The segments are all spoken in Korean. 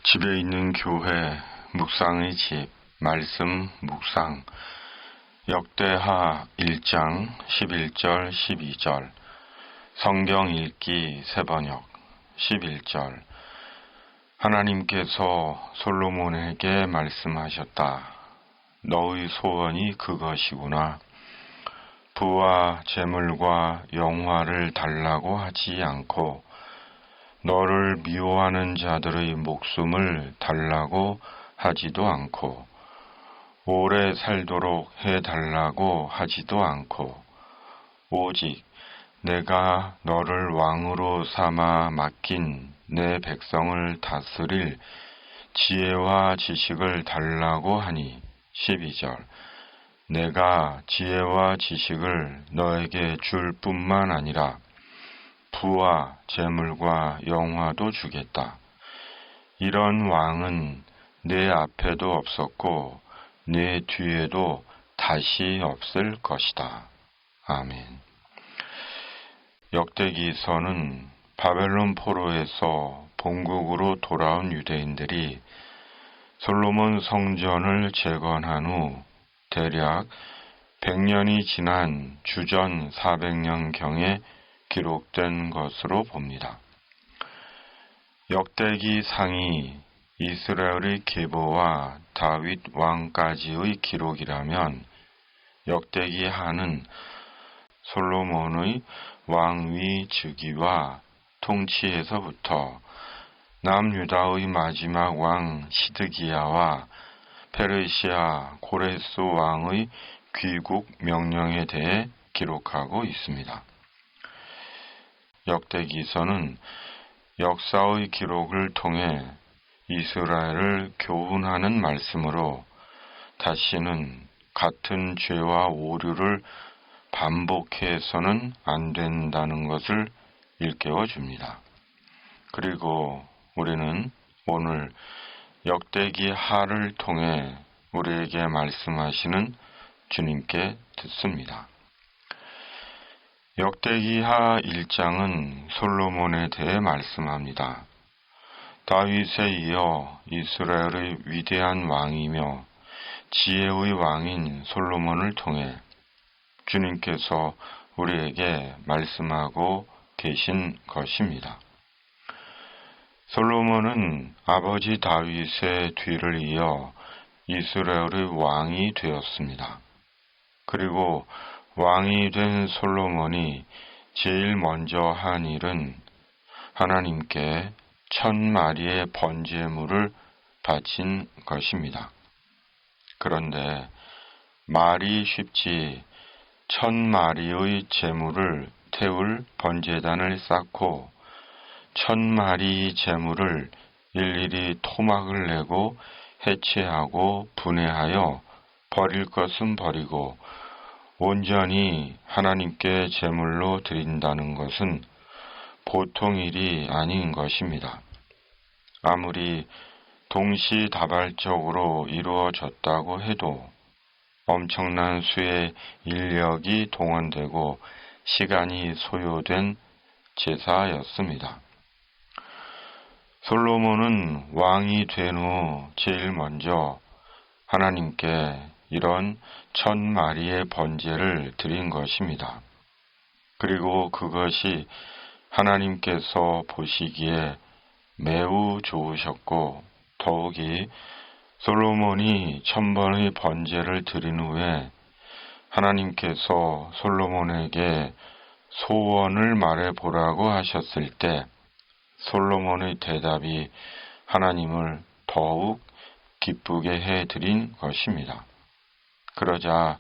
집에 있는 교회, 묵상의 집, 말씀 묵상, 역대하 1장 11절 12절, 성경 읽기 세번역 11절. 하나님께서 솔로몬에게 말씀하셨다. 너의 소원이 그것이구나. 부와 재물과 영화를 달라고 하지 않고 너를 미워하는 자들의 목숨을 달라고 하지도 않고 오래 살도록 해달라고 하지도 않고 오직 내가 너를 왕으로 삼아 맡긴 내 백성을 다스릴 지혜와 지식을 달라고 하니 12절. 내가 지혜와 지식을 너에게 줄 뿐만 아니라 부와 재물과 영화도 주겠다. 이런 왕은 내 앞에도 없었고 내 뒤에도 다시 없을 것이다. 아멘. 역대기서는 바벨론 포로에서 본국으로 돌아온 유대인들이 솔로몬 성전을 재건한 후 대략 100년이 지난 주전 400년경에 기록된 것으로 봅니다. 역대기 상이 이스라엘의 계보와 다윗 왕까지의 기록이라면 역대기 하는 솔로몬의 왕위 즉위와 통치에서부터 남유다의 마지막 왕 시드기야와 페르시아 고레스 왕의 귀국 명령에 대해 기록하고 있습니다. 역대기서는 역사의 기록을 통해 이스라엘을 교훈하는 말씀으로 다시는 같은 죄와 오류를 반복해서는 안 된다는 것을 일깨워 줍니다. 그리고 우리는 오늘 역대기 하를 통해 우리에게 말씀하시는 주님께 듣습니다. 역대기하 1장은 솔로몬에 대해 말씀합니다. 다윗에 이어 이스라엘의 위대한 왕이며 지혜의 왕인 솔로몬을 통해 주님께서 우리에게 말씀하고 계신 것입니다. 솔로몬은 아버지 다윗의 뒤를 이어 이스라엘의 왕이 되었습니다. 그리고 왕이 된 솔로몬이 제일 먼저 한 일은 하나님께 1000마리의 번제물을 바친 것입니다. 그런데 말이 쉽지 1000마리의 제물을 태울 번제단을 쌓고 1000마리 제물을 일일이 토막을 내고 해체하고 분해하여 버릴 것은 버리고 온전히 하나님께 제물로 드린다는 것은 보통 일이 아닌 것입니다. 아무리 동시다발적으로 이루어졌다고 해도 엄청난 수의 인력이 동원되고 시간이 소요된 제사였습니다. 솔로몬은 왕이 된 후 제일 먼저 하나님께 이런 1000마리의 번제를 드린 것입니다. 그리고 그것이 하나님께서 보시기에 매우 좋으셨고 더욱이 솔로몬이 1000번의 번제를 드린 후에 하나님께서 솔로몬에게 소원을 말해보라고 하셨을 때 솔로몬의 대답이 하나님을 더욱 기쁘게 해드린 것입니다. 그러자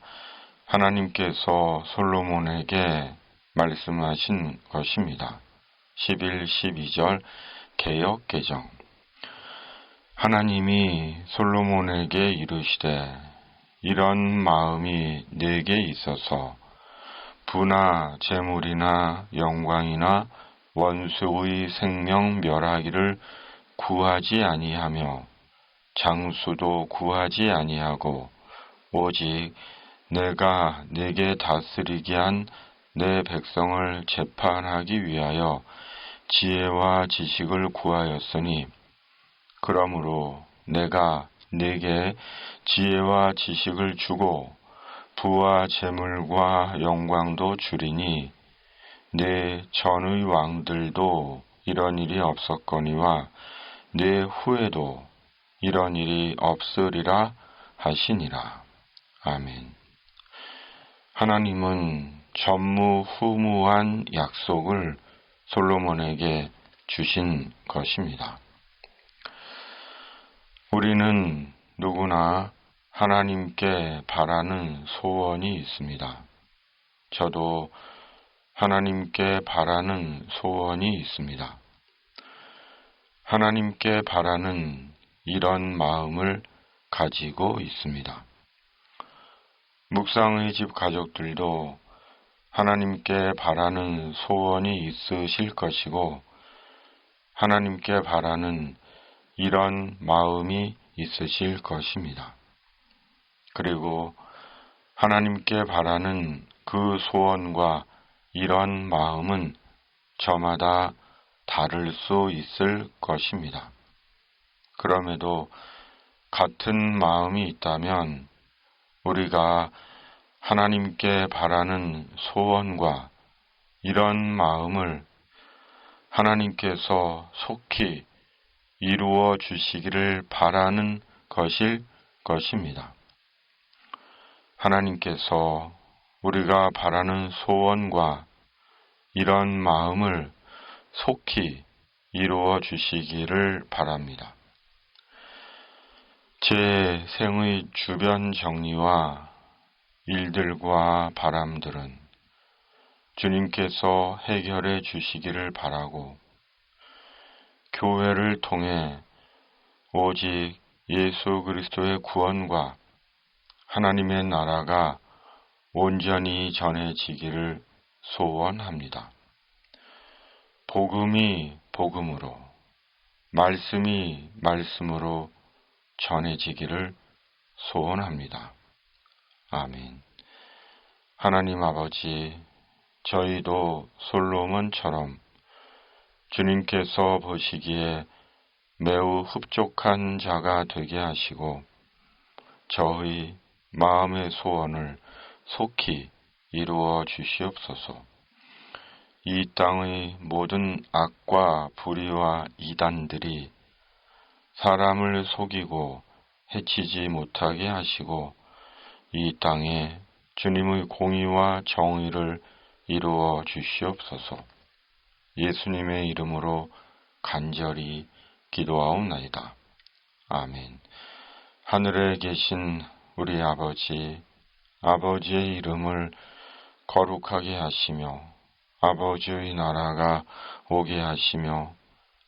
하나님께서 솔로몬에게 말씀하신 것입니다. 11, 12절 개역 개정. 하나님이 솔로몬에게 이르시되 이런 마음이 내게 있어서 부나 재물이나 영광이나 원수의 생명 멸하기를 구하지 아니하며 장수도 구하지 아니하고 오직 내가 내게 다스리게 한 내 백성을 재판하기 위하여 지혜와 지식을 구하였으니 그러므로 내가 네게 지혜와 지식을 주고 부와 재물과 영광도 주리니 내 전의 왕들도 이런 일이 없었거니와 내 후에도 이런 일이 없으리라 하시니라. 아멘. 하나님은 전무후무한 약속을 솔로몬에게 주신 것입니다. 우리는 누구나 하나님께 바라는 소원이 있습니다. 저도 하나님께 바라는 소원이 있습니다. 하나님께 바라는 이런 마음을 가지고 있습니다. 묵상의 집 가족들도 하나님께 바라는 소원이 있으실 것이고 하나님께 바라는 이런 마음이 있으실 것입니다. 그리고 하나님께 바라는 그 소원과 이런 마음은 저마다 다를 수 있을 것입니다. 그럼에도 같은 마음이 있다면 우리가 하나님께 바라는 소원과 이런 마음을 하나님께서 속히 이루어 주시기를 바라는 것일 것입니다. 하나님께서 우리가 바라는 소원과 이런 마음을 속히 이루어 주시기를 바랍니다. 제 생의 주변 정리와 일들과 바람들은 주님께서 해결해 주시기를 바라고 교회를 통해 오직 예수 그리스도의 구원과 하나님의 나라가 온전히 전해지기를 소원합니다. 복음이 복음으로, 말씀이 말씀으로 전해지기를 소원합니다. 아멘. 하나님 아버지, 저희도 솔로몬처럼 주님께서 보시기에 매우 흡족한 자가 되게 하시고 저의 마음의 소원을 속히 이루어 주시옵소서. 이 땅의 모든 악과 불의와 이단들이 사람을 속이고 해치지 못하게 하시고 이 땅에 주님의 공의와 정의를 이루어 주시옵소서. 예수님의 이름으로 간절히 기도하옵나이다. 아멘. 하늘에 계신 우리 아버지, 아버지의 이름을 거룩하게 하시며 아버지의 나라가 오게 하시며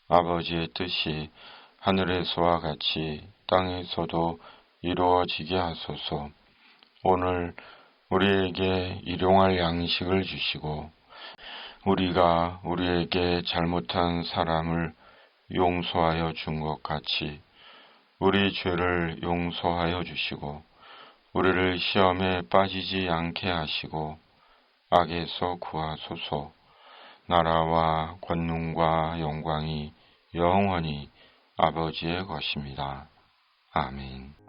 아버지의 뜻이 하늘에서와 같이 땅에서도 이루어지게 하소서. 오늘 우리에게 일용할 양식을 주시고 우리가 우리에게 잘못한 사람을 용서하여 준 것 같이 우리 죄를 용서하여 주시고 우리를 시험에 빠지지 않게 하시고 악에서 구하소서. 나라와 권능과 영광이 영원히 아버지의 것입니다. 아멘.